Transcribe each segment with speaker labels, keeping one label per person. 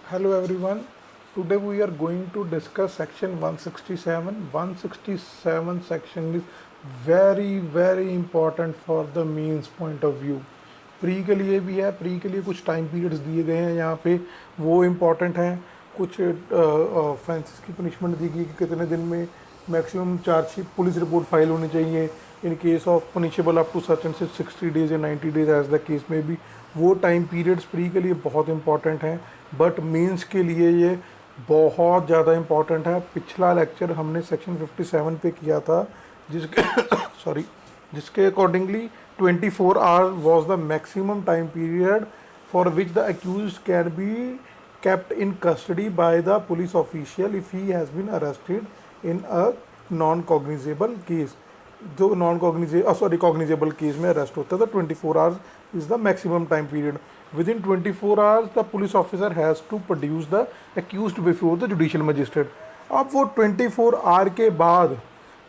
Speaker 1: Hello everyone. Today we are going to discuss section 167. 167 section is very important for the means point of view. Pre के लिए भी है, pre के लिए कुछ टाइम पीरियड्स दिए गए हैं यहाँ पे, वो इम्पॉर्टेंट हैं। कुछ ऑफेंसेस की पनिशमेंट दी गई कि कितने दिन में maximum chargesheet police report file होनी चाहिए in case of punishable up to such and 60 days या 90 डेज एज द केस में भी। वो टाइम पीरियड्स प्री के लिए बहुत इंपॉर्टेंट हैं, बट मेंस के लिए ये बहुत ज़्यादा इंपॉर्टेंट है। पिछला लेक्चर हमने सेक्शन 57 पे किया था, जिसके सॉरी जिसके accordingly 24 hour was the maximum time period for which the accuse can be kept in custody by the police official if he has been arrested in a non cognizable case। जो non cognizable case में arrest होता है तो 24 hours is the maximum time period. Within 24 hours the police officer has to produce the accused before the judicial magistrate. अब वो 24 our के बाद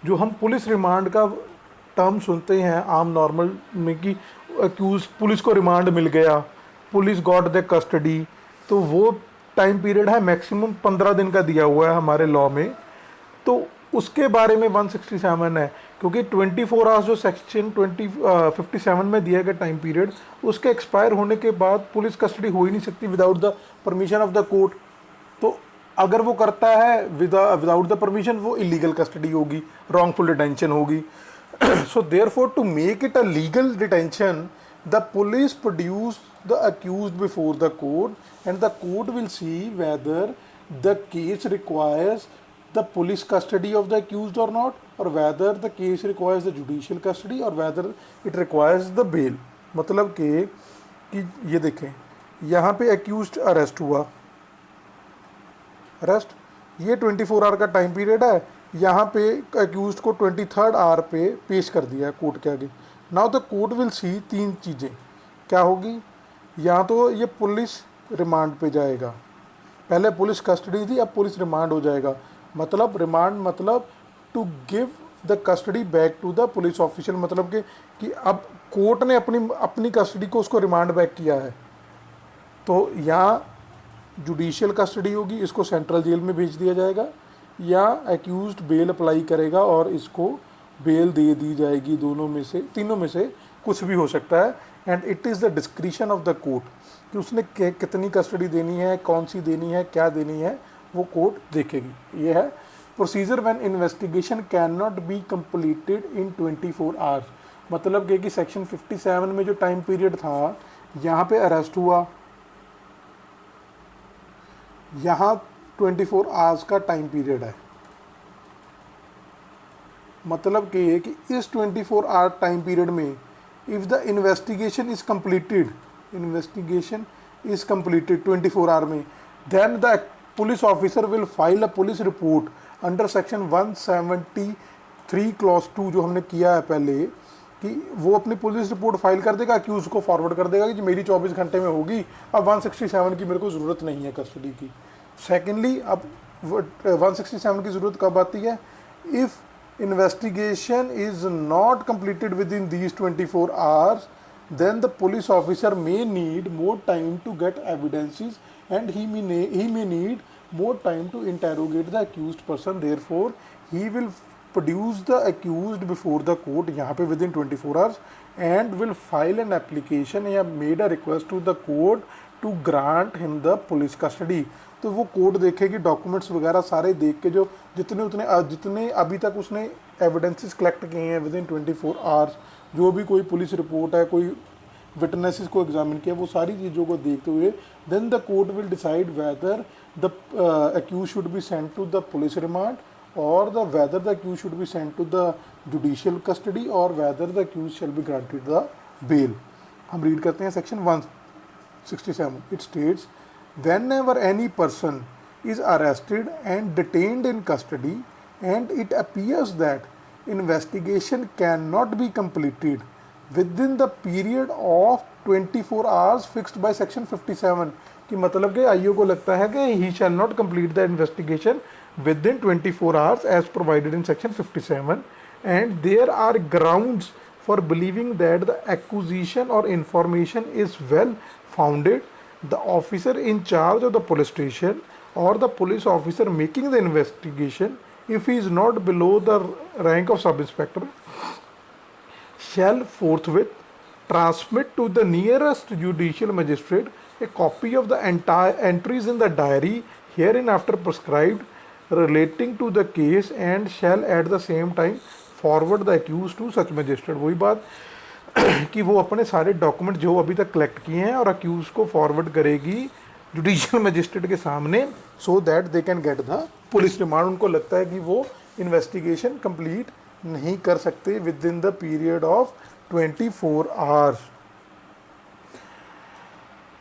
Speaker 1: जो हम पुलिस रिमांड का टर्म सुनते हैं आम नॉर्मल में कि अक्यूज पुलिस को रिमांड मिल गया, पुलिस गॉट द कस्टडी, तो वो टाइम पीरियड है मैक्सिमम 15 दिन का दिया हुआ है हमारे लॉ में। तो उसके बारे में 167 है, क्योंकि 24 आवर्स जो सेक्शन 57 में दिया गया टाइम पीरियड, उसके एक्सपायर होने के बाद पुलिस कस्टडी हो ही नहीं सकती without the permission of the court. तो अगर वो करता है विदाउट द परमिशन, वो इलीगल कस्टडी होगी, रॉन्गफुल डिटेंशन होगी। So therefore to make it a legal detention, the police produce the accused before the court and the court will see whether the case requires the police custody of the accused or not, or whether the case requires the judicial custody or whether it requires the bail। मतलब कि ये देखें, यहाँ पे accused arrest हुआ, arrest ये 24 our का time period है, यहाँ पे accused को 23rd आवर पे पेश कर दिया कोर्ट के आगे। Now the court will see तीन चीज़ें क्या होगी, या तो ये पुलिस रिमांड पे जाएगा, पहले पुलिस कस्टडी थी अब पुलिस रिमांड हो जाएगा। मतलब रिमांड मतलब to give the custody back to the police official, मतलब कि अब कोर्ट ने अपनी कस्टडी को उसको रिमांड बैक किया है। तो यहाँ जुडिशियल कस्टडी होगी, इसको सेंट्रल जेल में भेज दिया जाएगा, या एक्यूज्ड बेल अप्लाई करेगा और इसको बेल दे दी जाएगी। दोनों में से, तीनों में से कुछ भी हो सकता है। And it is the discretion of the court कि उसने कितनी कस्टडी देनी है, कौन सी देनी है, क्या देनी है, वो कोर्ट देखेगी। ये है procedure when investigation can not be completed in 24 hours. मतलब कि सेक्शन 57 में जो टाइम पीरियड था, यहाँ पे अरेस्ट हुआ, यहाँ 24 आवर्स का टाइम पीरियड है। मतलब कि इस 24 आवर टाइम पीरियड में if the investigation is completed 24 hour में, then the police officer will file a police report under section 173 clause 2 जो हमने किया है पहले, कि वो अपनी पुलिस रिपोर्ट फाइल कर देगा, अक्यूज को फॉरवर्ड कर देगा कि मेरी 24 घंटे में होगी, अब 167 की मेरे को ज़रूरत नहीं है कस्टडी की। सेकेंडली, अब 167 की ज़रूरत कब आती है, if investigation is not completed within these 24 hours, then the police officer may need more time to get evidences and he may need more time to interrogate the accused person। Therefore he will produce the accused before the court यहाँ पे within 24 hours and will file an application या made a request to the court to grant him the police custody। तो वो court देखेगी, documents वगैरह सारे देख के, जो जितने अभी तक उसने एविडेंसेस कलेक्ट किए हैं विद इन 24 आवर्स, जो भी कोई पुलिस रिपोर्ट है, कोई विटनेसेस को एग्जामिन किया, वो सारी चीज़ों को देखते हुए then the court will decide whether the accused should be sent to the police remand और the whether the accused should be sent to the judicial custody और whether the accused shall be granted the bail. हम read करते हैं section 167। It states whenever any person is arrested and detained in custody and it appears that investigation cannot be completed within the period of 24 hours fixed by section 57, कि मतलब कि IO को लगता है कि he shall not complete the investigation within 24 hours as provided in section 57 and there are grounds for believing that the accusation or information is well founded, the officer in charge of the police station or the police officer making the investigation, if he is not below the rank of sub inspector, shall forthwith transmit to the nearest judicial magistrate a copy of the entire entries in the diary hereinafter prescribed relating to the case, and shall at the same time forward the accused to such magistrate. वही बात कि वो अपने सारे document जो अभी तक collect किए हैं और अक्यूज को फॉरवर्ड करेगी जुडिशियल मजिस्ट्रेट के सामने, so that they can get the police remand. उनको लगता है कि वो इन्वेस्टिगेशन कंप्लीट नहीं कर सकते within the period of 24 hours.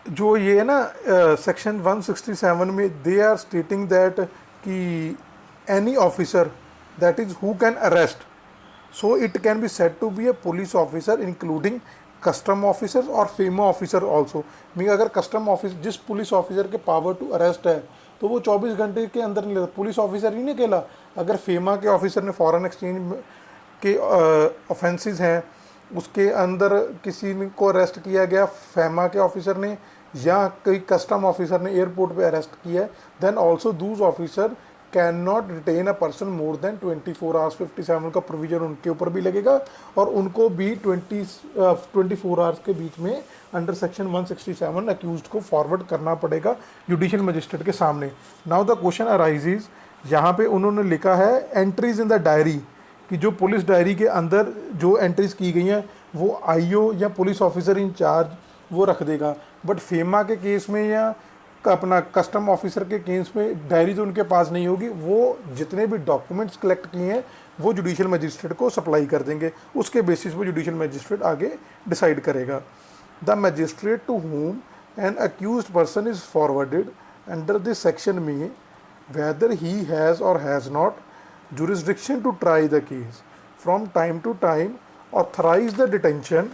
Speaker 1: जो ये है ना सेक्शन 167 में दे आर स्टेटिंग दैट कि any officer that is who can arrest, so it can be said to be a police officer including custom officer और FEMA officer also. Mean अगर custom officer, जिस police officer के power to arrest है तो वो 24 घंटे के अंदर नहीं लेता, पुलिस ऑफिसर ही नहीं अकेला. अगर फेमा के ऑफिसर ने फॉरेन एक्सचेंज के ऑफेंसेस हैं, उसके अंदर किसी को अरेस्ट किया गया फेमा के ऑफिसर ने या कोई कस्टम ऑफिसर ने एयरपोर्ट पे अरेस्ट किया है, then also those officer can not retain a person more than 24 hours. 57 का प्रोविजन उनके ऊपर भी लगेगा और उनको भी 24 आवर्स के बीच में अंडर सेक्शन 167 अक्यूज्ड को फॉरवर्ड करना पड़ेगा जुडिशियल मजिस्ट्रेट के सामने. नाउ द क्वेश्चन अराइजेज, यहाँ पे उन्होंने लिखा है एंट्रीज इन द डायरी, कि जो पुलिस डायरी के अंदर जो एंट्रीज की गई हैं वो आईओ या पुलिस ऑफिसर इन चार्ज वो रख देगा. बट फेमा के केस में या अपना कस्टम ऑफिसर के केस में डायरी तो उनके पास नहीं होगी, वो जितने भी डॉक्यूमेंट्स कलेक्ट किए हैं वो जुडिशियल मजिस्ट्रेट को सप्लाई कर देंगे. उसके बेसिस पे जुडिशियल मजिस्ट्रेट आगे डिसाइड करेगा. The magistrate to whom an accused person is forwarded under this section may, whether he has or has not jurisdiction to try the case, from time to time authorize the detention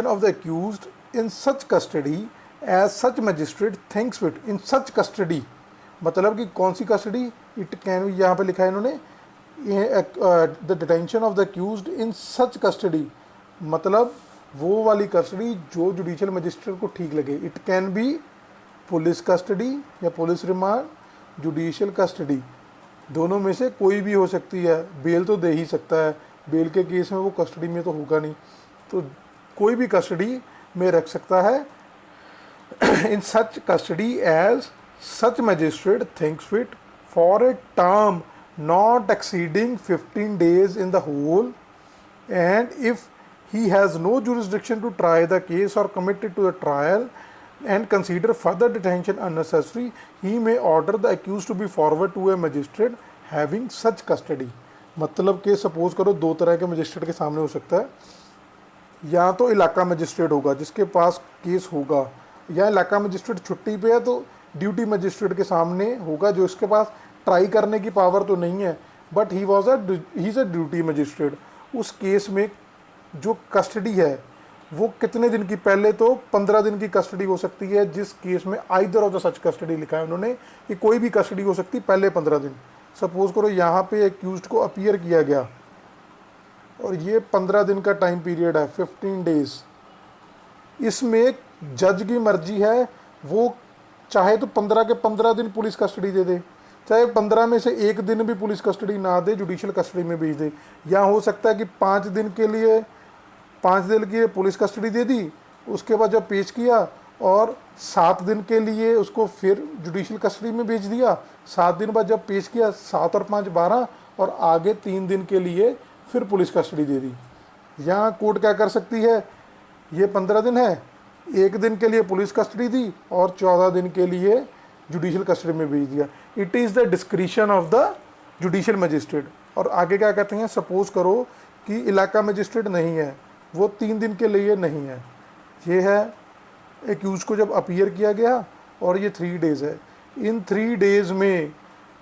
Speaker 1: of the accused in such custody as such magistrate thinks fit. In such custody मतलब कि कौन सी custody, it can, यहाँ पे लिखा है इन्होंने the detention of the accused in such custody, मतलब वो वाली कस्टडी जो जुडिशियल मजिस्ट्रेट को ठीक लगे. It can B police custody या पुलिस रिमांड, जुडिशियल कस्टडी, दोनों में से कोई भी हो सकती है. बेल तो दे ही सकता है, बेल के केस में वो कस्टडी में तो होगा नहीं, तो कोई भी कस्टडी में रख सकता है. In such custody as such magistrate thinks fit for a term not exceeding 15 days in the whole, and if he has no jurisdiction to try the case or commit it to the trial and consider further detention unnecessary, he may order the accused to be forwarded to a magistrate having such custody. मतलब कि suppose करो दो तरह के magistrate के सामने हो सकता है, या तो इलाका मजिस्ट्रेट होगा जिसके पास केस होगा, या इलाका मजिस्ट्रेट छुट्टी पे है तो ड्यूटी मजिस्ट्रेट के सामने होगा जो इसके पास ट्राई करने की पावर तो नहीं है, but he is a duty magistrate. उस केस में जो कस्टडी है वो कितने दिन की, पहले तो 15 दिन की कस्टडी हो सकती है, जिस केस में either of the such custody लिखा है उन्होंने कि कोई भी कस्टडी हो सकती है पहले 15 दिन. सपोज करो यहाँ पे एक्यूज्ड को अपीयर किया गया और ये 15 दिन का टाइम पीरियड है, 15 days. इसमें जज की मर्जी है, वो चाहे तो 15 के 15 दिन पुलिस कस्टडी दे दे, चाहे 15 में से एक दिन भी पुलिस कस्टडी ना दे, जुडिशियल कस्टडी में भेज दे. या हो सकता है कि 5 दिन के लिए पुलिस कस्टडी दे दी, उसके बाद जब पेश किया और 7 दिन के लिए उसको फिर जुडिशियल कस्टडी में भेज दिया, 7 दिन बाद जब पेश किया 7 और 5 12 और आगे 3 दिन के लिए फिर पुलिस कस्टडी दे दी. यहाँ कोर्ट क्या कर सकती है, ये 15 दिन है, 1 दिन के लिए पुलिस कस्टडी दी और 14 दिन के लिए जुडिशियल कस्टडी में भेज दिया. It is the discretion of the judicial magistrate. और आगे क्या कहते हैं, सपोज करो कि इलाका मजिस्ट्रेट नहीं है, वो 3 दिन के लिए नहीं है, ये है एक्यूज को जब अपीयर किया गया और ये 3 days है. इन 3 days में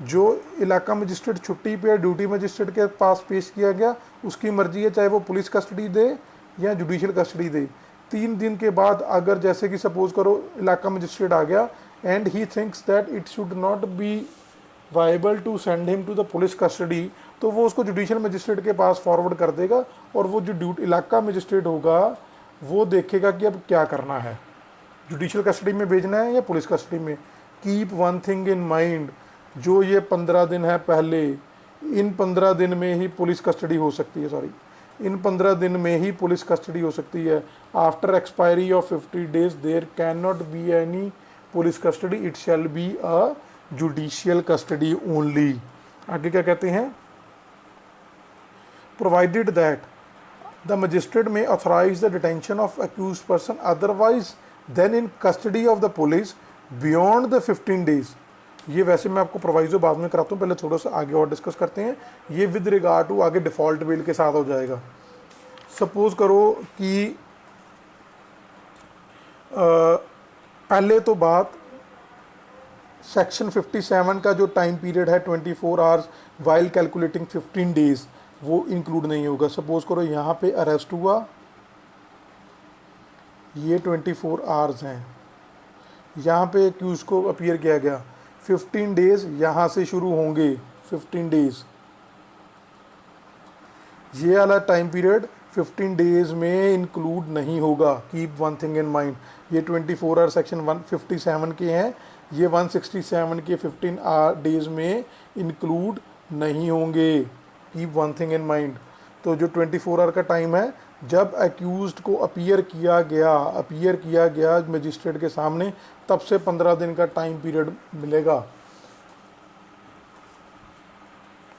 Speaker 1: जो इलाका मजिस्ट्रेट छुट्टी पे ड्यूटी मजिस्ट्रेट के पास पेश किया गया, उसकी मर्जी है चाहे वो पुलिस कस्टडी दे या जुडिशियल कस्टडी दे. 3 दिन के बाद अगर जैसे कि सपोज करो इलाका मजिस्ट्रेट आ गया and he thinks that it should not be viable to send him to the police custody, तो वो उसको जुडिशियल मजिस्ट्रेट के पास फॉरवर्ड कर देगा और वो जो इलाका मजिस्ट्रेट होगा वो देखेगा कि अब क्या करना है, जुडिशियल कस्टडी में भेजना है या पुलिस कस्टडी में। Keep one thing in mind, जो ये 15 दिन है पहले, इन 15 दिन में ही पुलिस कस्टडी हो सकती है, सॉरी, इन 15 दिन में ही पुलिस कस्टडी हो सकती है। After expiry of 50 days there can not be any police custody, it shall be a judicial custody only. आगे क्या कहते हैं, provided that the magistrate may authorise the detention of accuse person otherwise than in custody of the police beyond the 15 days. ये वैसे मैं आपको proviso बाद में कराता हूँ, पहले थोड़ा सा आगे और डिस्कस करते हैं। ये विद रिगार्ड टू आगे डिफ़ॉल्ट बेल के साथ हो जाएगा। सपोज करो कि पहले तो बात सेक्शन 57 का जो टाइम पीरियड है 24 आवर्स वाइल कैलकुलेटिंग 15 डेज, वो इंक्लूड नहीं होगा। सपोज करो यहाँ पे अरेस्ट हुआ, ये 24 आवर्स हैं, यहाँ पे एक्यूज को अपीयर किया गया, 15 डेज यहाँ से शुरू होंगे, 15 डेज, ये वाला टाइम पीरियड 15 डेज में इंक्लूड नहीं होगा। Keep one thing in mind, ये 24 आवर सेक्शन 157 के हैं, ये 167 के 15 डेज में इंक्लूड नहीं होंगे। Keep one thing in mind. तो जो 24 आवर का टाइम है, जब अक्यूज्ड को अपीयर किया गया मजिस्ट्रेट के सामने, तब से 15 दिन का टाइम पीरियड मिलेगा।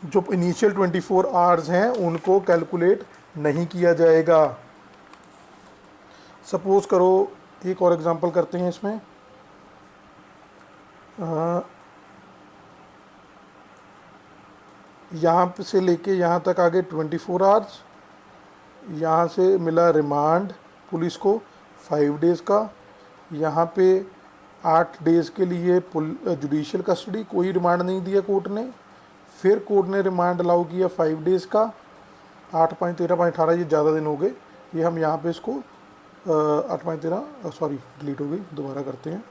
Speaker 1: जो इनिशियल 24 आवर्स हैं उनको कैलकुलेट नहीं किया जाएगा। सपोज करो एक और एग्जांपल करते हैं इसमें, यहाँ से लेके यहाँ तक आगे 24 आवर्स, यहाँ से मिला रिमांड पुलिस को 5 डेज़ का, यहाँ पे 8 डेज़ के लिए जुडिशियल कस्टडी, कोई रिमांड नहीं दिया कोर्ट ने। फिर कोर्ट ने रिमांड अलाउ किया 5 डेज़ का, 8.13.18, ये ज़्यादा दिन हो गए, ये हम यहाँ पे इसको 8.13 सॉरी डिलीट हो गई, दोबारा करते हैं।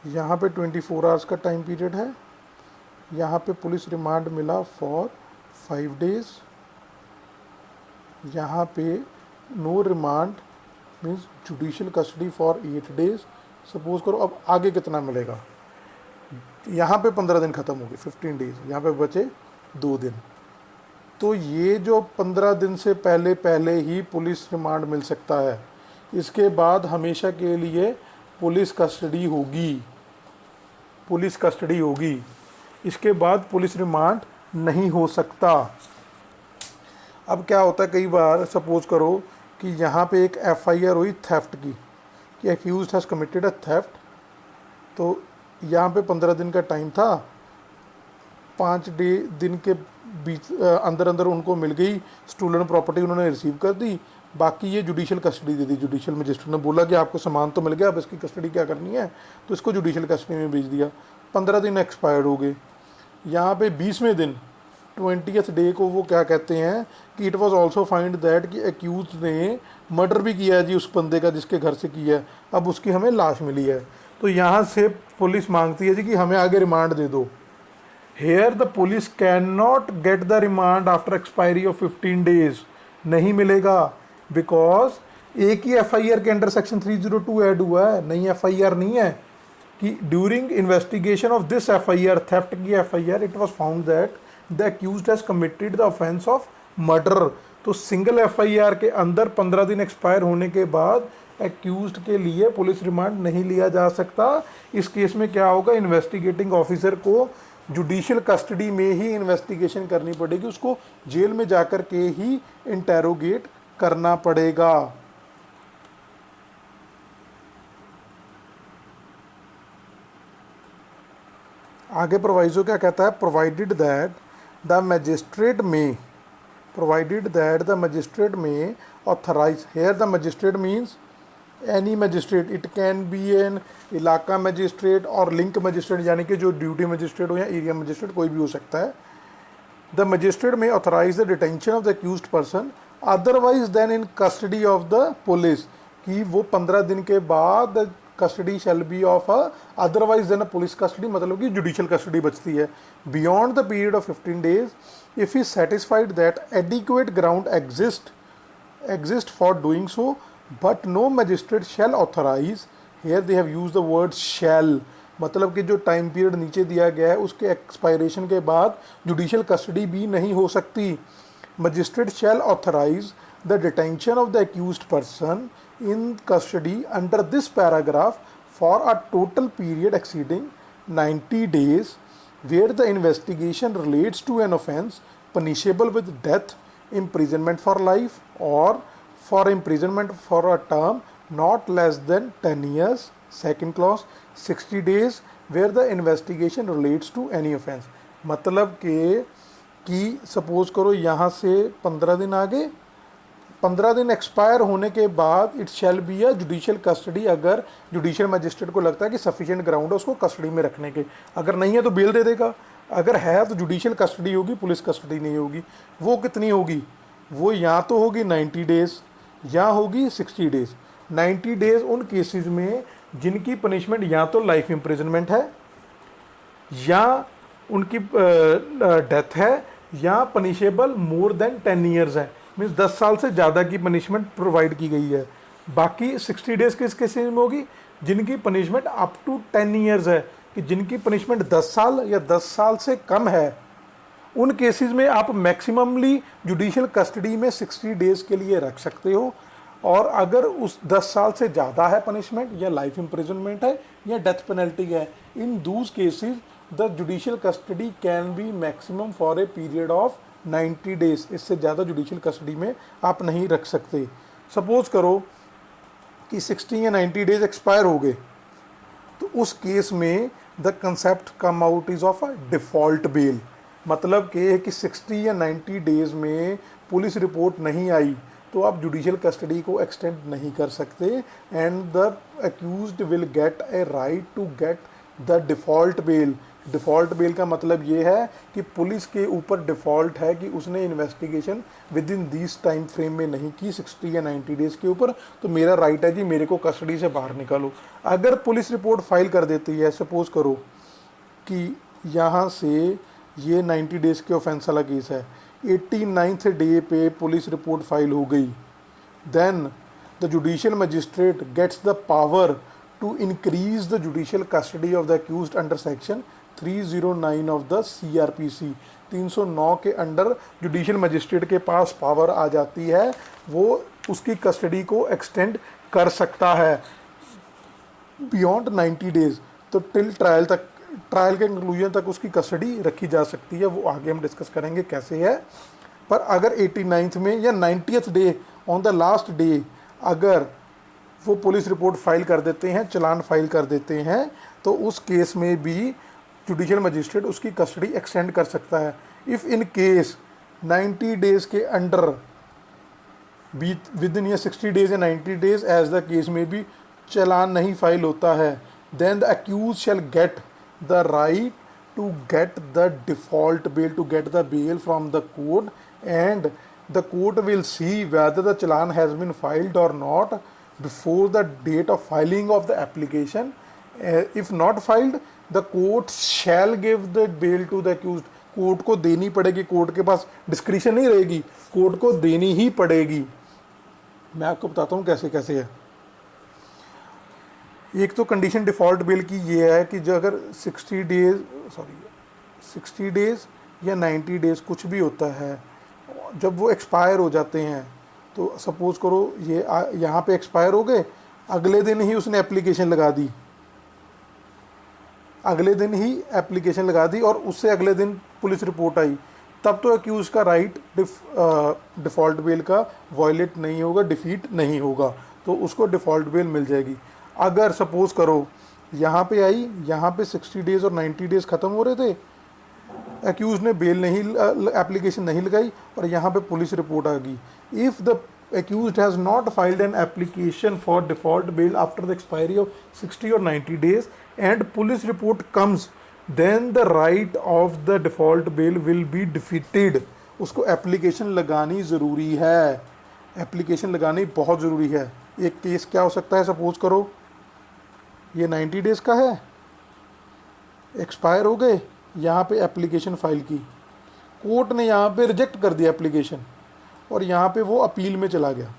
Speaker 1: यहाँ पे 24 आवर्स का टाइम पीरियड है, यहाँ पे पुलिस रिमांड मिला फॉर 5 डेज़, यहाँ पे no remand means judicial custody for 8 days. Suppose करो अब आगे कितना मिलेगा, यहाँ पे 15 दिन ख़त्म हो गए, 15 डेज़, यहाँ पे बचे 2 दिन। तो ये जो 15 दिन से पहले ही पुलिस रिमांड मिल सकता है, इसके बाद हमेशा के लिए पुलिस कस्टडी होगी, इसके बाद पुलिस रिमांड नहीं हो सकता। अब क्या होता है, कई बार सपोज करो कि यहाँ पे एक एफआईआर हुई थेफ्ट की, कि accused has committed a theft, तो यहाँ पे 15 दिन का टाइम था, 5 दिन के बीच अंदर उनको मिल गई स्टोलन प्रॉपर्टी, उन्होंने रिसीव कर दी, बाकी ये जुडिशियल कस्टडी दे दी। जुडिशियल मजिस्ट्रेट ने बोला कि आपको सामान तो मिल गया, अब इसकी कस्टडी क्या करनी है, तो इसको जुडिशियल कस्टडी में भेज दिया। 15 दिन एक्सपायर्ड हो गए। यहाँ पे 20वें दिन 20th डे को वो क्या कहते हैं कि it was also find that कि एक्यूज ने मर्डर भी किया है जी उस बंदे का जिसके घर से किया है, अब उसकी हमें लाश मिली है। तो यहाँ से पुलिस मांगती है जी कि हमें आगे रिमांड दे दो। Here the police can not get the remand after expiry of 15 days, नहीं मिलेगा, बिकॉज एक ही एफआईआर के अंडर सेक्शन 302 ऐड हुआ है, नई एफआईआर नहीं है। कि during investigation of this FIR, theft की FIR, it was found that the accused has committed the offence of murder. तो सिंगल एफआईआर के अंदर 15 दिन एक्सपायर होने के बाद एक्यूज्ड के लिए पुलिस रिमांड नहीं लिया जा सकता। इस केस में क्या होगा, इन्वेस्टिगेटिंग ऑफिसर को जुडिशियल कस्टडी में ही इन्वेस्टिगेशन करनी पड़ेगी, उसको जेल में जाकर के ही इंटेरोगेट करना पड़ेगा। आगे प्रोवाइजो क्या कहता है, provided that the magistrate may authorise, here the magistrate means any magistrate, it can be an इलाका मजिस्ट्रेट और लिंक मजिस्ट्रेट, यानी कि जो ड्यूटी मजिस्ट्रेट हो या एरिया मजिस्ट्रेट, कोई भी हो सकता है। The magistrate may authorise the detention of the accused person otherwise than in custody of the police, कि वो 15 दिन के बाद custody shall be of otherwise than police custody, मतलब कि जुडिशियल कस्टडी बचती है, beyond the period of 15 days if he satisfied that adequate ground exist exist for doing so, but no magistrate shall authorize. Here they have used the word shall, मतलब कि जो time period नीचे दिया गया है उसके एक्सपायरेशन के बाद जुडिशियल कस्टडी भी नहीं हो सकती. Magistrate shall authorise the detention of the accused person in custody under this paragraph for a total period exceeding 90 days where the investigation relates to an offence punishable with death, imprisonment for life, or for imprisonment for a term not less than 10 years. Second clause, 60 days where the investigation relates to any offence. मतलब कि suppose करो यहाँ से 15 दिन आगे, 15 दिन expire होने के बाद it shall be a judicial custody, अगर जुडिशियल मजिस्ट्रेट को लगता है कि सफिशिएंट ग्राउंड है उसको कस्टडी में रखने के. अगर नहीं है तो बेल दे देगा, अगर है तो जुडिशियल कस्टडी होगी, पुलिस कस्टडी नहीं होगी. वो कितनी होगी? वो या तो होगी 90 डेज या होगी 60 डेज. 90 डेज उन केसेस में जिनकी पनिशमेंट या तो लाइफ इम्प्रिजनमेंट है या उनकी डेथ है या पनिशेबल मोर देन 10 ईयर्स है, मीन्स 10 साल से ज़्यादा की पनिशमेंट प्रोवाइड की गई है. बाकी 60 डेज़ किस केसेस में होगी? जिनकी पनिशमेंट अप टू 10 ईयर्स है, कि जिनकी पनिशमेंट 10 साल या 10 साल से कम है. उन केसेस में आप मैक्सिममली जुडिशियल कस्टडी में 60 डेज़ के लिए रख सकते हो. और अगर उस 10 साल से ज़्यादा है पनिशमेंट या लाइफ इम्प्रिजनमेंट है या डेथ पेनल्टी है, इन दूस cases the judicial custody can be maximum for a period of 90 days. इससे ज़्यादा जुडिशियल कस्टडी में आप नहीं रख सकते. सपोज करो कि 60 या 90 डेज एक्सपायर हो गए, तो उस केस में the concept come out is of a default bell. मतलब कि 60 या 90 डेज में पुलिस रिपोर्ट नहीं आई तो आप जुडिशियल कस्टडी को एक्सटेंड नहीं कर सकते, and the accused will get a right to get the default bail. Default bail का मतलब ये है कि पुलिस के ऊपर डिफ़ॉल्ट है कि उसने investigation with in this time frame में नहीं की 60 या 90 डेज़ के ऊपर, तो मेरा राइट है जी मेरे को कस्टडी से बाहर निकालो. अगर पुलिस रिपोर्ट फाइल कर देती है, सपोज करो कि यहाँ से ये 90 डेज़ के ऑफेंस वाला केस है, 89th डे पे पुलिस रिपोर्ट फाइल हो गई, then the judicial magistrate gets the power to increase the judicial custody of the accused under section 309 of the CRPC. 309 के अंडर जुडिशियल मजिस्ट्रेट के पास power आ जाती है, वो उसकी कस्टडी को एक्सटेंड कर सकता है बियॉन्ड 90 डेज. तो टिल ट्रायल तक, ट्रायल के कंक्लूजन तक उसकी कस्टडी रखी जा सकती है. वो आगे हम डिस्कस करेंगे कैसे है. पर अगर 89th में या 90th day on the last day अगर वो पुलिस रिपोर्ट फाइल कर देते हैं, चलान फाइल कर देते हैं, तो उस केस में भी जुडिशियल मजिस्ट्रेट उसकी कस्टडी एक्सटेंड कर सकता है. इफ़ इन केस 90 डेज़ के अंडर विद इन या 60 डेज या 90 डेज एज द केस में भी चलान नहीं फाइल होता है, then the accused shall get the right to get the default bail, to get the bail from the court, and the court will see whether the challan has been filed or not before the date of filing of the application. If not filed, the court shall give the bail to the accused. Court को देनी पड़ेगी, court के पास discretion नहीं रहेगी, court को देनी ही पड़ेगी. मैं आपको बताता हूँ कैसे कैसे है. एक तो कंडीशन डिफ़ॉल्ट बेल की ये है कि जो अगर 60 डेज़ या 90 डेज़ कुछ भी होता है, जब वो एक्सपायर हो जाते हैं, तो सपोज़ करो ये यहाँ पे एक्सपायर हो गए, अगले दिन ही उसने एप्लीकेशन लगा दी, अगले दिन ही एप्लीकेशन लगा दी और उससे अगले दिन पुलिस रिपोर्ट आई, तब तो अक्यूज़ का राइट डिफ़ॉल्ट बेल का वायलेट नहीं होगा, डिफीट नहीं होगा, तो उसको डिफ़ॉल्ट बेल मिल जाएगी. अगर सपोज करो यहाँ पे आई, यहाँ पे 60 डेज़ और 90 डेज़ ख़त्म हो रहे थे, एक्यूज ने बेल नहीं एप्लीकेशन नहीं लगाई और यहाँ पे पुलिस रिपोर्ट आ गई. If the accused has not filed an application for default bail after the expiry of 60 or 90 days and police report comes, then the right of the default bail will be defeated. उसको application लगानी ज़रूरी है, application लगानी बहुत ज़रूरी है. एक case क्या हो सकता है, सपोज करो ये 90 डेज़ का है, एक्सपायर हो गए, यहाँ पे एप्लीकेशन फ़ाइल की, कोर्ट ने यहाँ पे रिजेक्ट कर दिया एप्लीकेशन, और यहाँ पे वो अपील में चला गया,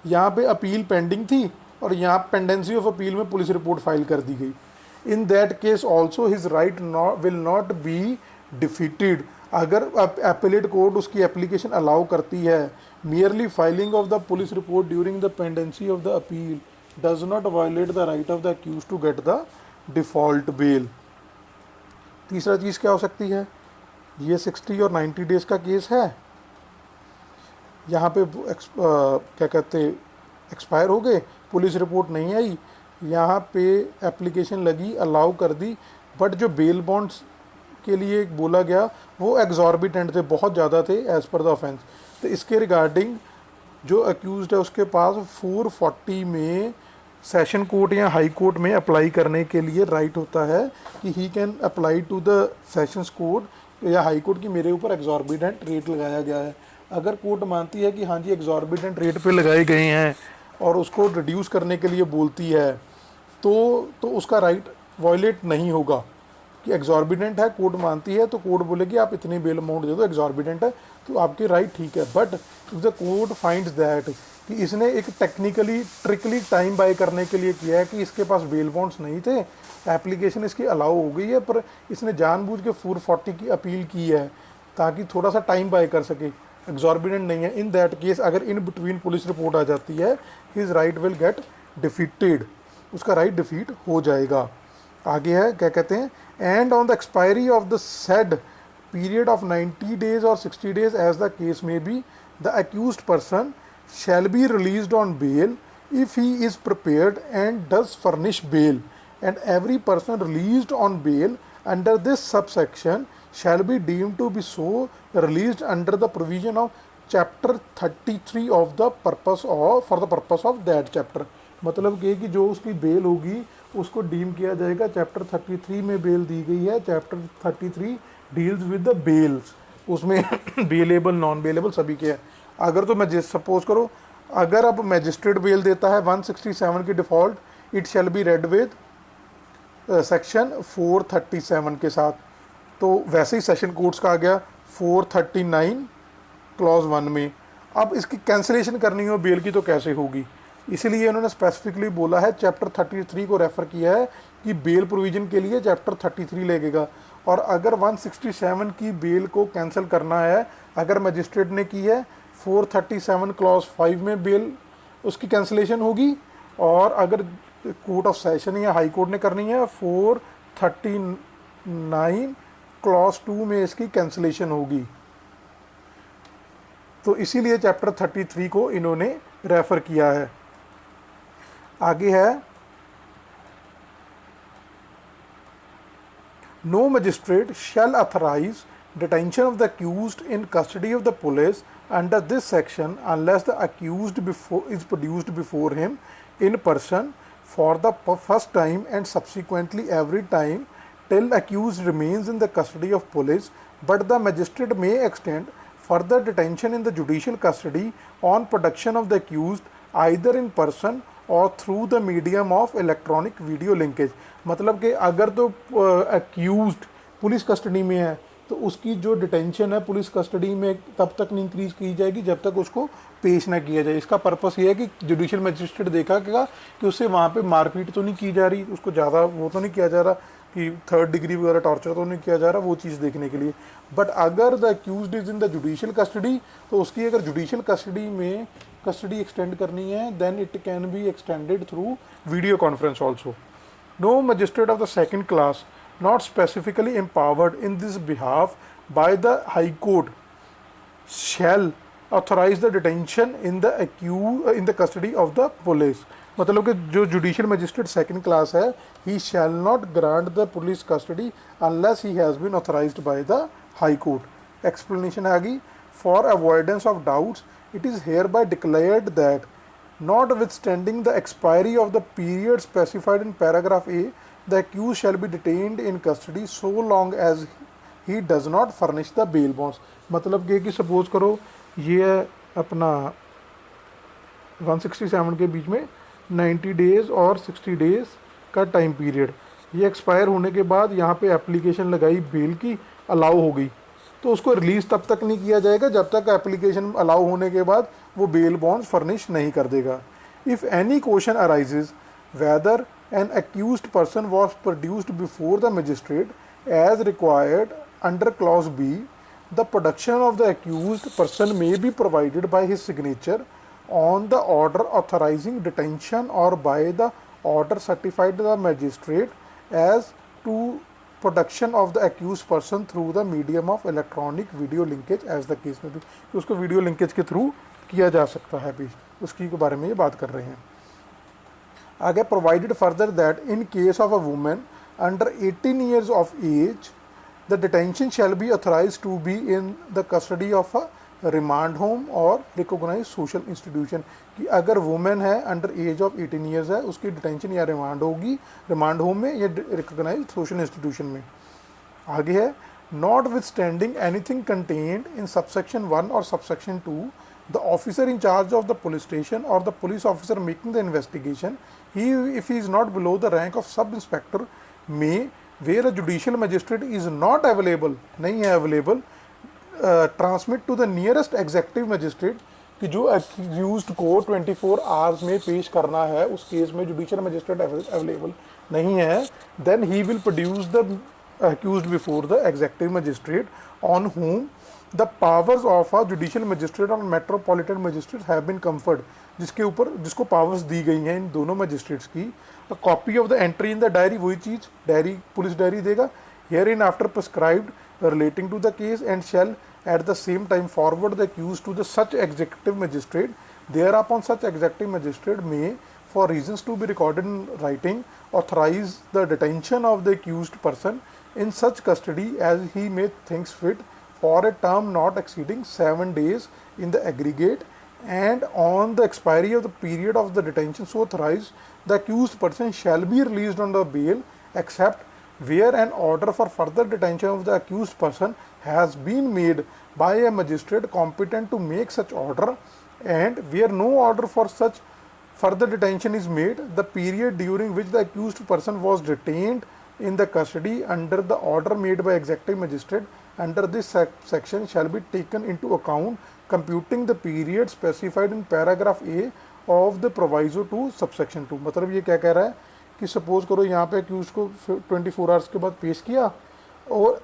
Speaker 1: यहाँ पे अपील पेंडिंग थी और यहाँ पेंडेंसी ऑफ अपील में पुलिस रिपोर्ट फाइल कर दी गई। In that case also his right will not be defeated. अगर एपेलेट कोर्ट उसकी एप्लीकेशन अलाउ करती है, merely filing of the police report during the pendency of the appeal does not violate the right of the accuse to get the default bail. तीसरा चीज़ क्या हो सकती है, ये 60 और 90 डेज़ का केस है, यहाँ पे क्या कहते एक्सपायर हो गए, पुलिस रिपोर्ट नहीं आई, यहाँ पे एप्लीकेशन लगी, अलाउ कर दी, बट जो बेल बॉन्ड्स के लिए बोला गया वो एग्जॉर्बिटेंट थे, बहुत ज़्यादा थे एज़ पर द ऑफेंस। तो इसके रिगार्डिंग जो अक्यूज़ड है उसके पास 440 में सेशन कोर्ट या हाई कोर्ट में अप्लाई करने के लिए राइट होता है कि he can apply to the sessions court या हाई कोर्ट की मेरे ऊपर एग्जॉर्बिटेंट रेट लगाया गया है। अगर कोर्ट मानती है कि हाँ जी एग्जॉर्बिटेंट रेट पे लगाए गए हैं और उसको रिड्यूस करने के लिए बोलती है तो उसका राइट वायलेट नहीं होगा। कि एग्जॉर्बिटेंट है, कोर्ट मानती है तो कोर्ट बोलेगी आप इतनी बेल अमाउंट दे दो, एग्जॉर्बिटेंट है तो आपके राइट ठीक है। But if the court finds that कि इसने एक टेक्निकली ट्रिकली टाइम बाय करने के लिए किया है कि इसके पास बेल बॉन्ड्स नहीं थे, एप्लीकेशन इसकी अलाउ हो गई है पर इसने जानबूझ के 440 की अपील की है ताकि थोड़ा सा टाइम बाय कर सके, एग्जॉर्बिटेंट नहीं है, इन दैट केस अगर इन बिटवीन पुलिस रिपोर्ट आ जाती है his right will get defeated, उसका राइट डिफीट हो जाएगा। आगे है क्या कहते हैं, and on the expiry of the said period of 90 days और 60 डेज एज द केस में be the accused person shall be released on bail if he is prepared and does furnish bail, and every person released on bail under this subsection shall be deemed to be so released under the provision of chapter 33 of the purpose of for the purpose of that chapter। मतलब कि जो उसकी bell होगी उसको deem किया जाएगा, chapter 33 में bell दी गई है, chapter 33 deals with the bails, उसमें बेलेबल नॉन बेलेबल सभी के हैं। अगर तो मैं सपोज करो अगर अब मैजिस्ट्रेट बेल देता है 167 की default, it shall B read with section 437 के साथ, तो वैसे ही सेशन कोर्ट्स का आ गया 439 क्लॉज 1 में। अब इसकी कैंसिलेशन करनी हो बेल की तो कैसे होगी, इसीलिए उन्होंने स्पेसिफिकली बोला है चैप्टर 33 को रेफ़र किया है कि बेल प्रोविज़न के लिए चैप्टर 33 लगेगा। और अगर 167 की बेल को कैंसिल करना है, अगर मजिस्ट्रेट ने की है 437 क्लॉज 5 में बेल उसकी कैंसिलेशन होगी, और अगर कोर्ट ऑफ सेशन या हाई कोर्ट ने करनी है 439 क्लॉज 2 में इसकी कैंसिलेशन होगी। तो इसीलिए चैप्टर 33 को इन्होंने रेफ़र किया है। आगे है, no magistrate shall authorise detention of the accused in custody of the police under this section unless the accused is produced before him in person for the first time and subsequently every time till accused remains in the custody of police, but the magistrate may extend further detention in the judicial custody on production of the accused either in person और through the medium of electronic video linkage. मतलब कि अगर तो accused police custody में है तो उसकी जो डिटेंशन है पुलिस कस्टडी में तब तक नहीं इंक्रीज़ की जाएगी जब तक उसको पेश ना किया जाए। इसका पर्पस ये है कि जुडिशियल मजिस्ट्रेट देखा कि उससे वहाँ पे मारपीट तो नहीं की जा रही, उसको ज़्यादा वो तो नहीं किया जा रहा कि 3rd डिग्री वगैरह टॉर्चर तो नहीं किया जा रहा, वो चीज़ देखने के लिए। बट अगर the accused is in the judicial custody तो उसकी अगर जुडिशियल कस्टडी में कस्टडी एक्सटेंड करनी है then it can be extended through video conference also. No magistrate of the second class not specifically empowered in this behalf by the High Court shall authorize the detention in the custody of the police। मतलब कि जो judicial magistrate second class है he shall not grant the police custody unless he has been authorized by the High Court। Explanation है आगे, for avoidance of doubts it is hereby declared that notwithstanding the expiry of the period specified in paragraph A, the accused shall be detained in custody so long as he does not furnish the bail bonds। मतलब कि suppose करो ये अपना 167 के बीच में 90 days और 60 days का time period, ये एक्सपायर होने के बाद यहाँ पे एप्लीकेशन लगाई बेल की, अलाउ हो गई, तो उसको रिलीज़ तब तक नहीं किया जाएगा जब तक एप्लीकेशन अलाउ होने के बाद वो बेल बॉन्ड्स फर्निश नहीं कर देगा। If any question arises whether an accused person was produced before the magistrate as required under clause B, the production of the accused person may be provided by his signature on the order authorizing detention or by the order certified to the magistrate as to production of the accused person through the medium of electronic video linkage as the case may be। कि उसको video linkage के through किया जा सकता है भी, उसकी के बारे में ये बात कर रहे हैं। आगे provided further that in case of a women under 18 years of age the detention shall be authorise to be in the custody of a remand home or recognise social institution. कि अगर वुमेन है under as of 18 years है, उसकी detention या remand होगी remand home में या recognise social institution में। आगे है not with standing anything contained in subsection 1 और subsection 2, the officer in charge of the police station or the police officer making the investigation, if he is not below the rank of sub inspector, may, where a judicial magistrate is not available, नहीं है available, transmit to the nearest executive magistrate कि जो accused को 24 hours में पेश करना है, उस केस में judicial magistrate available नहीं है, then he will produce the accused before the executive magistrate on whom the powers of a judicial magistrate और metropolitan magistrate have been conferred, जिसके ऊपर जिसको पावर्स दी गई हैं इन दोनों मजिस्ट्रेट्स की। A copy of the entry in the diary, वही चीज़ डायरी पुलिस डायरी देगा। Hereinafter prescribed relating to the case and shall at the same time forward the accused to the such executive magistrate, thereupon such executive magistrate may for reasons to be recorded in writing authorize the detention of the accused person in such custody as he may thinks fit for a term not exceeding 7 days in the aggregate, and on the expiry of the period of the detention so authorized, the accused person shall be released on the bail except where an order for further detention of the accused person has been made by a magistrate competent to make such order, and where no order for such further detention is made, the period during which the accused person was detained in the custody under the order made by executive magistrate under this section shall be taken into account, computing the period specified in paragraph A of the proviso to subsection 2। मतलब ये क्या कह रहा है कि suppose करो यहाँ पे accused को 24 आवर्स के बाद पेश किया और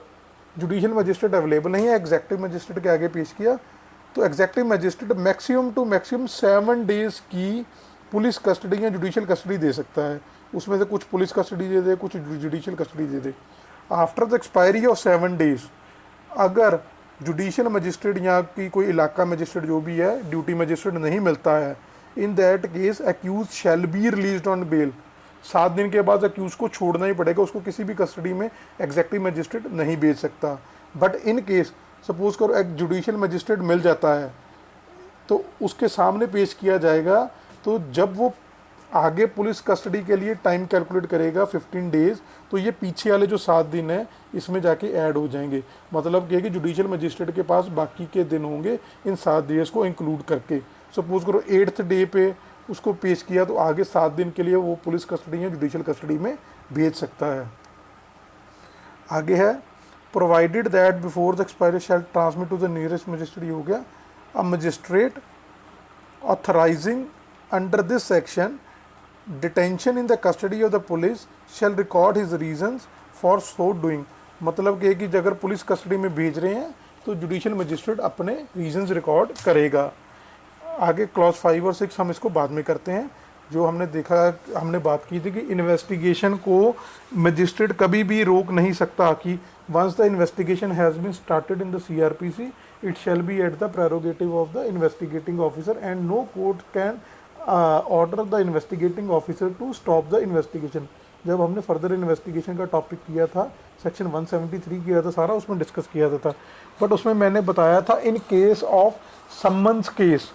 Speaker 1: जुडिशियल मजिस्ट्रेट अवेलेबल नहीं है, एग्जेक्टिव मजिस्ट्रेट के आगे पेश किया, तो executive magistrate maximum to maximum 7 days की पुलिस कस्टडी या जुडिशियल कस्टडी दे सकता है। उसमें से कुछ पुलिस कस्टडी दे दे, कुछ judicial custody they they. After the expiry of 7 days अगर जुडिशियल मजिस्ट्रेट या की कोई इलाका मजिस्ट्रेट जो भी है ड्यूटी मजिस्ट्रेट नहीं मिलता है, in that case accuse shall be released on bail. 7 दिन के बाद अक्यूज को छोड़ना ही पड़ेगा, उसको किसी भी कस्टडी में एग्जेक्टिव मजिस्ट्रेट नहीं भेज सकता। बट इन केस सपोज करो एक जुडिशियल मजिस्ट्रेट मिल जाता है तो उसके सामने पेश किया जाएगा, तो जब वो आगे पुलिस कस्टडी के लिए टाइम कैलकुलेट करेगा 15 days, तो ये पीछे वाले जो 7 दिन है इसमें जाके ऐड हो जाएंगे। मतलब कि जुडिशियल मजिस्ट्रेट के पास बाकी के दिन होंगे इन 7 days को इंक्लूड करके। सपोज करो 8th day पे उसको पेश किया तो आगे 7 दिन के लिए वो पुलिस कस्टडी या जुडिशियल कस्टडी में भेज सकता है। आगे है provided that before the expiry shall transmit to the nearest magistrate, हो गया। A magistrate authorising under this section detention in the custody of the police shall record his reasons for so doing। मतलब कि अगर police custody में भेज रहे हैं तो जुडिशियल मजिस्ट्रेट अपने रीजंस रिकॉर्ड करेगा। आगे क्लॉज 5 और 6 हम इसको बाद में करते हैं। जो हमने देखा, हमने बात की थी कि इन्वेस्टिगेशन को मजिस्ट्रेट कभी भी रोक नहीं सकता कि once the investigation has been started in the CRPC it shall be at the prerogative of the investigating officer and no court can order the investigating officer to stop the investigation. जब हमने further investigation का topic किया था, section 173 किया था सारा, उसमें discuss किया था। बट उसमें मैंने बताया था इन केस ऑफ सम्मन्स केस,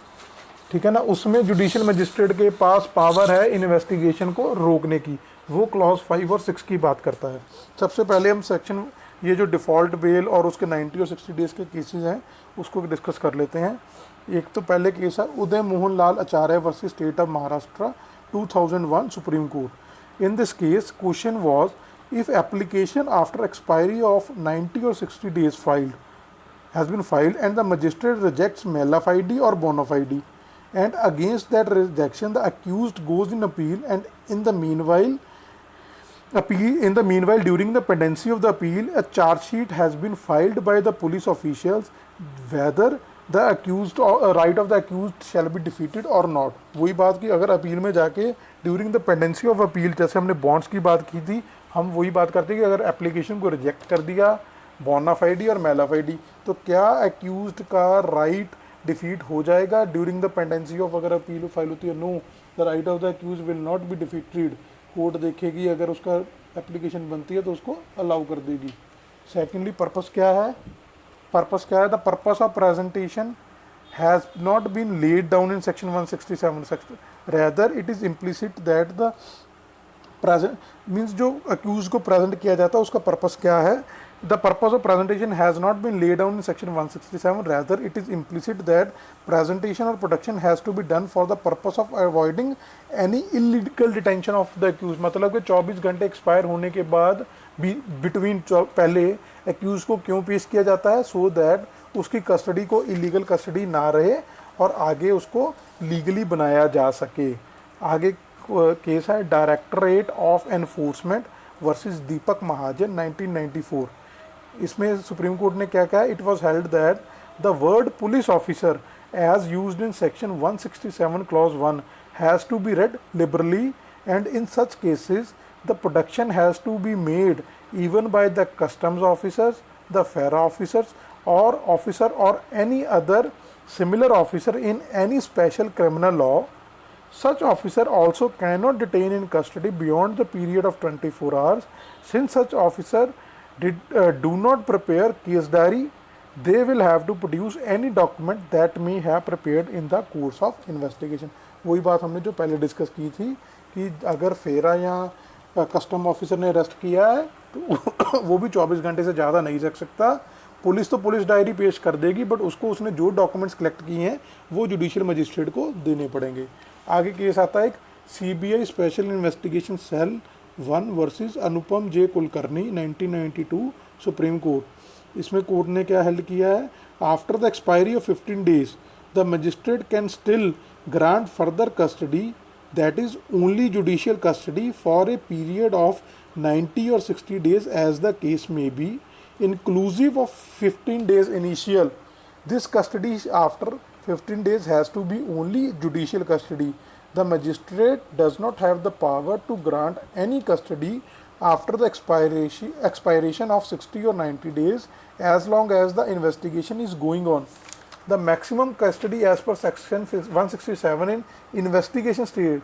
Speaker 1: ठीक है ना, उसमें जुडिशियल मजिस्ट्रेट के पास पावर है इन्वेस्टिगेशन को रोकने की। वो क्लॉज 5 और 6 की बात करता है। सबसे पहले हम सेक्शन ये जो डिफ़ॉल्ट बेल और उसके 90 और 60 डेज़ के केसेस हैं उसको डिस्कस कर लेते हैं। एक तो पहले केस है Uday Mohan Lal Acharya versus state of Maharashtra 2001 supreme court. In this case question was if application after expiry of 90 और 60 days filed has been filed and the magistrate rejects mala fide or bona fide, and against that rejection the accused goes in appeal, and in the meanwhile during the pendency of the appeal a charge sheet has been filed by the police officials whether the accused right of the accused shall be defeated or not। वही बात कि अगर appeal में जाके during the pendency of appeal, जैसे हमने bonds की बात की थी, हम वही बात करते हैं कि अगर एप्लीकेशन को रिजेक्ट कर दिया बोनाफाइडी और मेलाफाइडी तो क्या एक्यूज्ड का राइट डिफीट हो जाएगा ड्यूरिंग द पेंडेंसी ऑफ, अगर अपील फाइल होती है, no, the right of the accuse will not be defeated. Court देखेगी अगर उसका एप्लीकेशन बनती है तो उसको अलाउ कर देगी। सेकेंडली पर्पस क्या है, the purpose of presentation has not been laid down in section 167, rather it is implicit that the present means जो अक्यूज को प्रेजेंट किया जाता है उसका पर्पस क्या है। The purpose of presentation has not been laid down in section 167, rather it is implicit that presentation और protection has to be done for the purpose of avoiding any illegal detention of the accused. मतलब कि 24 घंटे expire होने के बाद between पहले accused को क्यों पेश किया जाता है, सो दैट उसकी कस्टडी को इलीगल कस्टडी ना रहे और आगे उसको लीगली बनाया जा सके। आगे केस है directorate of enforcement versus Deepak Mahajan 1994। इसमें सुप्रीम कोर्ट ने क्या कहा, it was held that the word police officer as used in section 167 clause 1 has to be read liberally and in such cases the production has to be made even by the customs officers, the FARA officers or any other similar officer in any special criminal law. Such officer also cannot detain in custody beyond the period of 24 hours. Since such officer do not prepare case diary, they will have to produce any document that may have prepared in the course of investigation। वही बात हमने जो पहले discuss की थी कि अगर फेरा या कस्टम ऑफिसर ने अरेस्ट किया है तो वो भी 24 घंटे से ज़्यादा नहीं रख सकता। पुलिस तो पुलिस डायरी पेश कर देगी, बट उसको उसने जो डॉक्यूमेंट्स कलेक्ट किए हैं वो जुडिशियल मजिस्ट्रेट को देने पड़ेंगे। आगे केस आता है एक CBI special investigation cell 1 versus Anupam J Kulkarni 1992 supreme court. इसमें कोर्ट ने क्या हेल्ड किया है, after the expiry of 15 days the magistrate can still grant further custody, that is only judicial custody for a period of 90 or 60 days as the case may be, inclusive of 15 days initial. This custody after 15 days has to be only judicial custody. The magistrate does not have the power to grant any custody after the expiration of 60 or 90 days as long as the investigation is going on. The maximum custody as per section 167 in investigation stage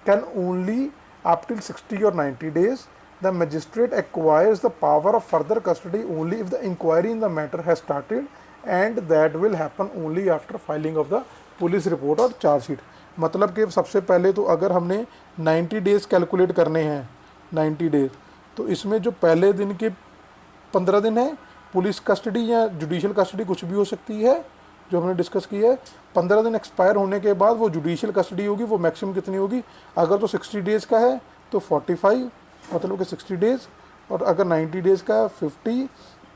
Speaker 1: can only up till 60 or 90 days. The magistrate acquires the power of further custody only if the inquiry in the matter has started, and that will happen only after filing of the police report or charge sheet। मतलब कि सबसे पहले तो अगर हमने 90 days calculate करने हैं 90 days, तो इसमें जो पहले दिन के 15 दिन है पुलिस कस्टडी या जुडिशियल कस्टडी कुछ भी हो सकती है जो हमने डिस्कस की है। 15 दिन एक्सपायर होने के बाद वो जुडिशियल कस्टडी होगी, वो मैक्सिमम कितनी होगी, अगर तो 60 डेज़ का है तो 45 मतलब कि 60 डेज़, और अगर 90 डेज़ का 50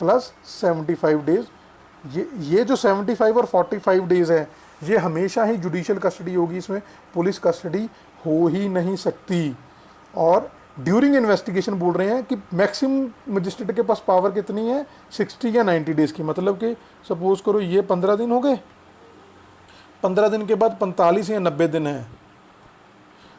Speaker 1: प्लस 75 डेज़। ये जो 75 और 45 डेज़ है ये हमेशा ही जुडिशियल कस्टडी होगी, इसमें पुलिस कस्टडी हो ही नहीं सकती। और ड्यूरिंग इन्वेस्टिगेशन बोल रहे हैं कि मैक्सिमम मजिस्ट्रेट के पास पावर कितनी है, 60 या 90 डेज़ की। मतलब कि सपोज करो ये 15 दिन हो गए, 15 दिन के बाद 45 या 90 दिन है,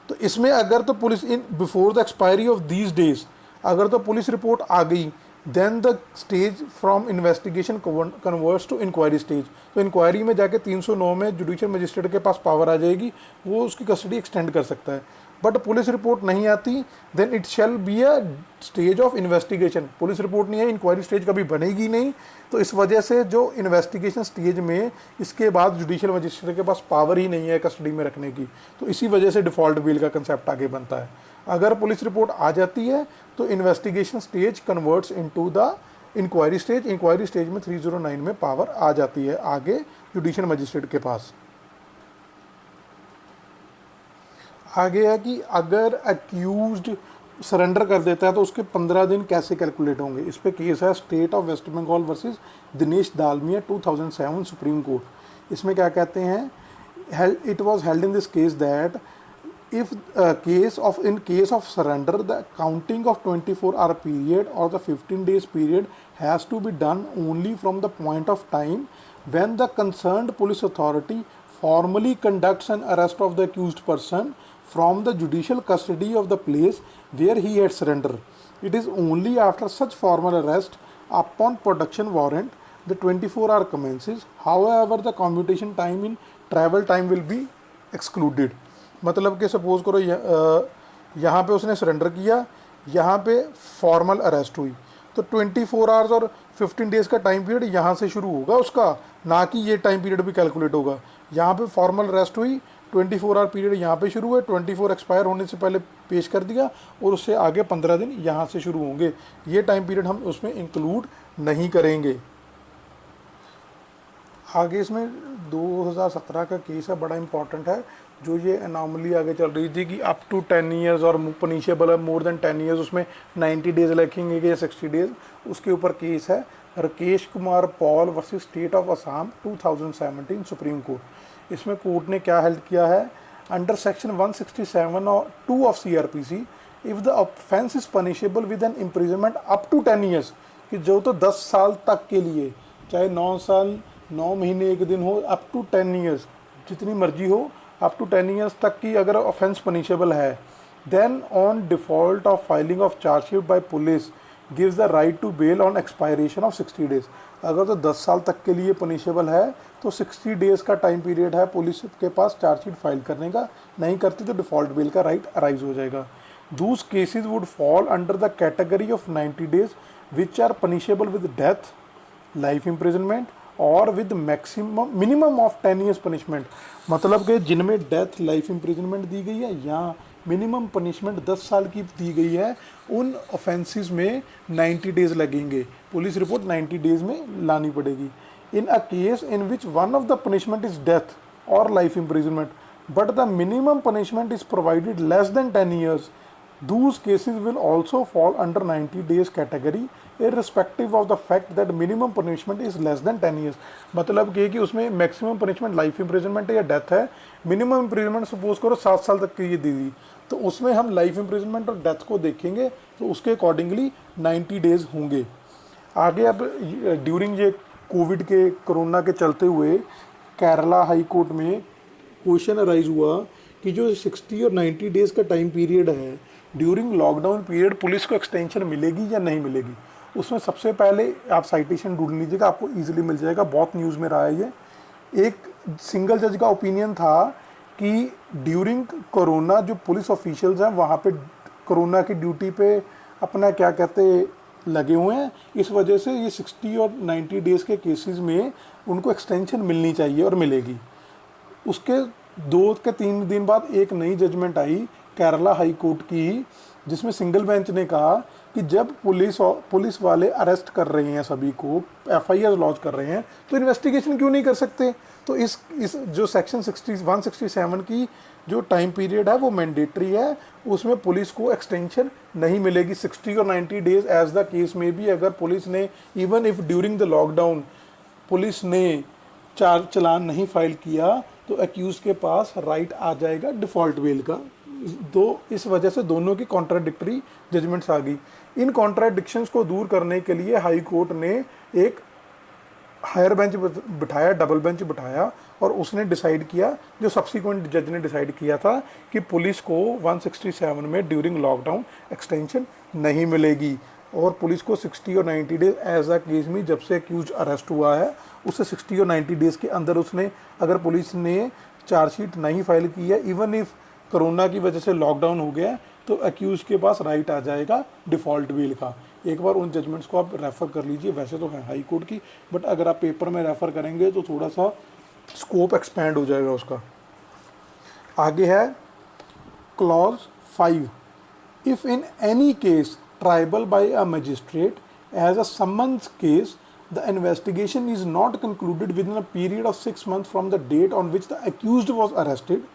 Speaker 1: तो इसमें अगर तो police in before the expiry of these days अगर तो पुलिस रिपोर्ट आ गई, then the stage from investigation converts to inquiry stage. तो इंक्वायरी में जाके 309 में जुडिशियल मजिस्ट्रेट के पास पावर आ जाएगी, वो उसकी कस्टडी एक्सटेंड कर सकता है। बट पुलिस रिपोर्ट नहीं आती, then it shall be a stage of investigation. Police report नहीं है, इंक्वायरी स्टेज कभी बनेगी नहीं, तो इस वजह से जो इन्वेस्टिगेशन स्टेज में इसके बाद जुडिशियल मजिस्ट्रेट के पास पावर ही नहीं है कस्टडी में रखने की, तो इसी वजह से डिफ़ॉल्ट बेल का कंसेप्ट आगे बनता है। अगर पुलिस रिपोर्ट आ जाती है तो investigation stage converts into the inquiry stage. Inquiry stage में 309 में पावर आ जाती है आगे जुडिशियल मजिस्ट्रेट के पास। आगे है कि अगर अक्यूज्ड सरेंडर कर देता है तो उसके 15 दिन कैसे कैलकुलेट होंगे। इस पे केस है state of West Bengal versus Dinesh Dalmiya 2007 Supreme court. इसमें क्या कहते हैं, it was held in this case that if in case of surrender, the counting of 24-hour period or the 15 days period has to be done only from the point of time when the concerned police authority formally conducts an arrest of the accused person from the judicial custody of the place where he had surrendered. It is only after such formal arrest upon production warrant the 24-hour commences. However, the commutation time in travel time will be excluded. मतलब कि suppose करो यहाँ पे उसने surrender किया, यहाँ पे formal arrest हुई, तो 24 आवर्स और 15 डेज़ का टाइम पीरियड यहाँ से शुरू होगा उसका, ना कि ये टाइम पीरियड भी कैलकुलेट होगा। यहाँ पे फॉर्मल अरेस्ट हुई, 24 आवर पीरियड यहाँ पे शुरू हुए, 24 एक्सपायर होने से पहले पेश कर दिया और उससे आगे 15 दिन यहाँ से शुरू होंगे। ये टाइम पीरियड हम उसमें इंक्लूड नहीं करेंगे। आगे इसमें 2017 का केस है, बड़ा इंपॉर्टेंट है। जो ये अनॉमली आगे चल रही थी कि अप टू 10 ईयर्स और पनिशेबल है मोर देन 10 ईयर्स, उसमें 90 डेज लिखेंगे या 60 डेज, उसके ऊपर केस है Rakesh Kumar Paul versus state of Assam 2017 supreme court. इसमें कोर्ट ने क्या हेल्ड किया है, अंडर सेक्शन 167 और 2 of CRPC if the offence is punishable with an imprisonment up to 10 years, कि जो तो 10 साल तक के लिए, चाहे 9 साल 9 महीने 1 दिन हो, अप टू 10 ईयर्स, जितनी मर्जी हो, अप टू 10 ईयर्स तक की अगर ऑफेंस पनिशेबल है, then on default of filing of chargesheet by police gives the right to bail on expiration of 60 days. अगर तो 10 साल तक के लिए पनिशेबल है तो 60 डेज़ का टाइम पीरियड है पुलिस के पास चार्जशीट फाइल करने का, नहीं करती तो डिफ़ॉल्ट बेल का राइट अराइज हो जाएगा। Those cases would fall under the category of 90 days which are punishable with death, life imprisonment और with maximum minimum of 10 years punishment. मतलब कि जिनमें डेथ, लाइफ इम्प्रिजनमेंट दी गई है या मिनिमम पनिशमेंट 10 साल की दी गई है, उन ऑफेंसेस में 90 डेज लगेंगे, पुलिस रिपोर्ट 90 डेज में लानी पड़ेगी। In a case in which one of the punishment is death और life imprisonment but the minimum punishment is provided less than 10 years, those cases will also fall under 90 days category irrespective of the fact that minimum punishment is less than 10 years। मतलब कि उसमें maximum punishment life imprisonment है या death है, minimum imprisonment suppose करो 7 साल तक की ये दी थी, तो उसमें हम लाइफ इम्प्रिजनमेंट और डेथ को देखेंगे तो उसके अकॉर्डिंगली 90 डेज होंगे। आगे अब ड्यूरिंग ये कोविड के कोरोना के चलते हुए केरला हाई कोर्ट में क्वेश्चन अराइज हुआ कि जो 60 और 90 डेज़ का टाइम पीरियड है ड्यूरिंग लॉकडाउन पीरियड पुलिस को एक्सटेंशन मिलेगी या नहीं मिलेगी। उसमें सबसे पहले आप साइटेशन ढूंढ लीजिएगा, आपको इजीली मिल जाएगा, बहुत न्यूज़ में रहा है ये। एक सिंगल जज का ओपिनियन था कि ड्यूरिंग कोरोना जो पुलिस ऑफिशियल्स हैं वहाँ पे कोरोना की ड्यूटी पे अपना क्या कहते लगे हुए हैं, इस वजह से ये 60 और 90 डेज़ के केसेस में उनको एक्सटेंशन मिलनी चाहिए और मिलेगी। उसके 2 के 3 दिन बाद एक नई जजमेंट आई केरला हाई कोर्ट की, जिसमें सिंगल बेंच ने कहा कि जब पुलिस वाले अरेस्ट कर रहे हैं सभी को, FIR लॉन्च कर रहे हैं, तो इन्वेस्टिगेशन क्यों नहीं कर सकते। तो इस जो सेक्शन 167 की जो टाइम पीरियड है वो मैंडेटरी है, उसमें पुलिस को एक्सटेंशन नहीं मिलेगी 60 और 90 डेज एज द केस में भी। अगर पुलिस ने even if during the lockdown police ने चालान नहीं फाइल किया तो एक्यूज के पास राइट आ जाएगा डिफ़ॉल्ट बेल का। दो इस वजह से दोनों की कॉन्ट्राडिक्टरी जजमेंट्स आ गई। इन कॉन्ट्राडिक्शंस को दूर करने के लिए हाई कोर्ट ने एक हायर बेंच बिठाया, डबल बेंच बिठाया, और उसने डिसाइड किया, जो सब्सिक्वेंट जज ने डिसाइड किया था कि पुलिस को 167 में ड्यूरिंग लॉकडाउन एक्सटेंशन नहीं मिलेगी और पुलिस को 60 और 90 डेज एज अ केस में जब से एक्यूज अरेस्ट हुआ है उससे 60 और 90 डेज़ के अंदर उसने अगर पुलिस ने चार्जशीट नहीं फाइल की है, इवन इफ कोरोना की वजह से लॉकडाउन हो गया, तो एक्यूज के पास राइट आ जाएगा डिफ़ॉल्ट बेल का। एक बार उन जजमेंट्स को आप रेफ़र कर लीजिए, वैसे तो है हाई कोर्ट की, बट अगर आप पेपर में रेफ़र करेंगे तो थोड़ा सा स्कोप एक्सपैंड हो जाएगा उसका। आगे है clause 5, if in any case triable by a magistrate as a summons case the investigation is not concluded within a period of 6 months from the date on which the accused was arrested,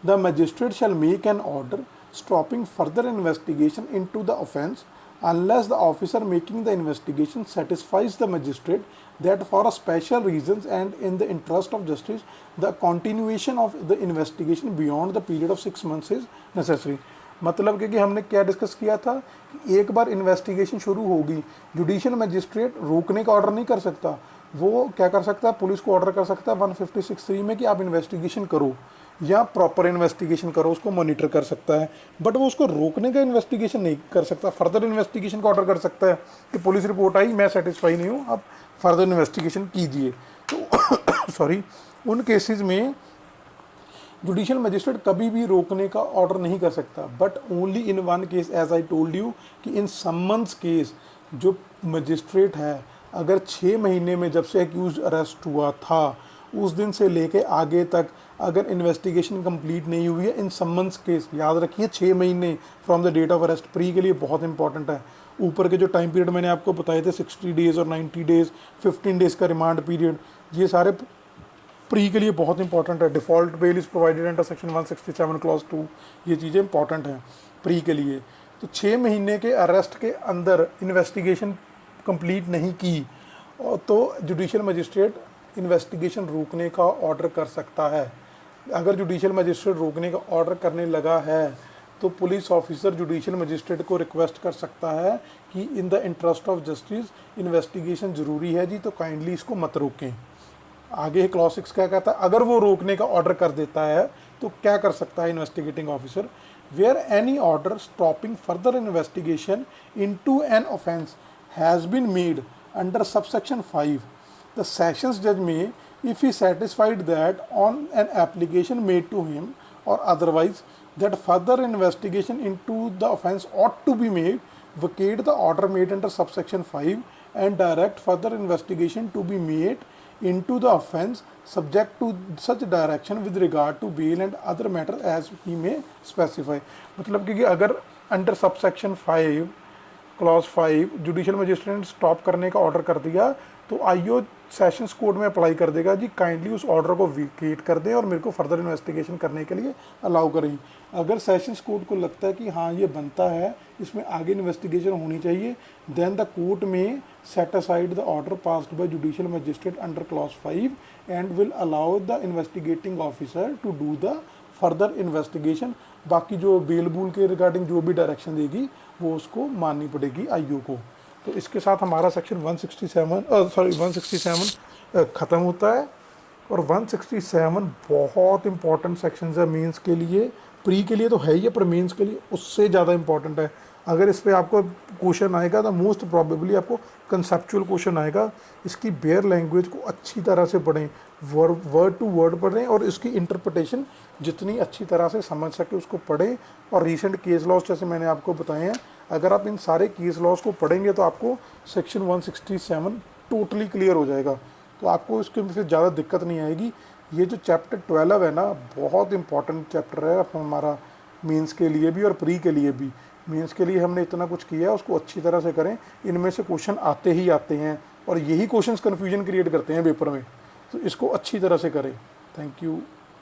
Speaker 1: the magistrate shall make an order stopping further investigation into the offence unless the officer making the investigation satisfies the magistrate that for a special reasons and in the interest of justice the continuation of the investigation beyond the period of 6 months is necessary। मतलब कि हमने क्या discuss किया था कि एक बार investigation शुरू होगी, जुडिशियल मजिस्ट्रेट रोकने का ऑर्डर नहीं कर सकता, वो क्या कर सकता है, पुलिस को ऑर्डर कर सकता है 156(3) में कि आप इन्वेस्टिगेशन करो या प्रॉपर इन्वेस्टिगेशन करो, उसको मॉनिटर कर सकता है, बट वो उसको रोकने का इन्वेस्टिगेशन नहीं कर सकता। फर्दर इन्वेस्टिगेशन का ऑर्डर कर सकता है कि पुलिस रिपोर्ट आई, मैं सेटिस्फाई नहीं हूँ, आप फर्दर इन्वेस्टिगेशन कीजिए। तो सॉरी, उन केसेस में जुडिशियल मजिस्ट्रेट कभी भी रोकने का ऑर्डर नहीं कर सकता, but only in one case as I told you कि इन समन्स केस जो मजिस्ट्रेट है अगर 6 महीने में जब से एक्यूज अरेस्ट हुआ था उस दिन से लेके आगे तक अगर इन्वेस्टिगेशन कंप्लीट नहीं हुई है, इन समन्स केस, याद रखिए 6 महीने from the date of arrest, pre के लिए बहुत इंपॉर्टेंट है। ऊपर के जो टाइम पीरियड मैंने आपको बताए थे 60 डेज़ और 90 डेज़, 15 डेज़ का रिमांड पीरियड, ये सारे प्री के लिए बहुत इंपॉर्टेंट है। Default bell is provided under section 167 clause 2, ये चीज़ें इंपॉर्टेंट हैं प्री के लिए। तो 6 महीने के अरेस्ट के अंदर इन्वेस्टिगेशन कंप्लीट नहीं की और तो जुडिशियल मजिस्ट्रेट इन्वेस्टिगेशन रोकने का ऑर्डर कर सकता है। अगर जुडिशियल मजिस्ट्रेट रोकने का ऑर्डर करने लगा है तो पुलिस ऑफिसर जुडिशियल मजिस्ट्रेट को रिक्वेस्ट कर सकता है कि in the interest of justice investigation ज़रूरी है जी, तो काइंडली इसको मत रोकें। आगे क्लॉज 6 क्या कहता है, अगर वो रोकने का ऑर्डर कर देता है तो क्या कर सकता है investigating officer, where any order stopping further investigation into an offence has been made under subsection 5, the sessions judge may, if he satisfied that on an application made to him or otherwise that further investigation into the offence ought to be made, vacate the order made under subsection 5 and direct further investigation to be made into the offence subject to such direction with regard to bail and other matters as he may specify। मतलब कि अगर under subsection 5 clause 5 judicial magistrate ने stop करने का order कर दिया तो IO sessions court में अप्लाई कर देगा जी, काइंडली उस ऑर्डर को विकेट कर दें और मेरे को फर्दर इन्वेस्टिगेशन करने के लिए अलाउ करें। अगर सेशंस कोर्ट को लगता है कि हाँ ये बनता है, इसमें आगे इन्वेस्टिगेशन होनी चाहिए, देन द कोर्ट में set aside the order passed by judicial magistrate under clause 5 and will allow the investigating officer to do the further investigation. बाकी जो बेल बूल के रिगार्डिंग जो भी डायरेक्शन देगी वो उसको माननी पड़ेगी आईओ को। तो इसके साथ हमारा सेक्शन 167 ख़त्म होता है और 167 बहुत इंपॉर्टेंट सेक्शन है मीन्स के लिए, प्री के लिए तो है ही है पर मीन्स के लिए उससे ज़्यादा इंपॉर्टेंट है। अगर इस पर आपको क्वेश्चन आएगा तो मोस्ट प्रॉबेबली आपको कंसेप्चुअल क्वेश्चन आएगा। इसकी बेयर लैंग्वेज को अच्छी तरह से पढ़ें, वर्ड टू वर्ड पढ़ें और इसकी इंटरप्रिटेशन जितनी अच्छी तरह से समझ सके उसको पढ़ें। और रीसेंट केस लॉज जैसे मैंने आपको बताए हैं, अगर आप इन सारे केस लॉज को पढ़ेंगे तो आपको सेक्शन 167 टोटली क्लियर हो जाएगा, तो आपको इसके फिर ज़्यादा दिक्कत नहीं आएगी। ये जो चैप्टर 12 है ना, बहुत इंपॉर्टेंट चैप्टर है हमारा मीन्स के लिए भी और प्री के लिए भी। मीन्स के लिए हमने इतना कुछ किया, उसको अच्छी तरह से करें, इनमें से क्वेश्चन आते ही आते हैं और यही क्वेश्चंस कन्फ्यूजन क्रिएट करते हैं पेपर में, तो इसको अच्छी तरह से करें। Thank you.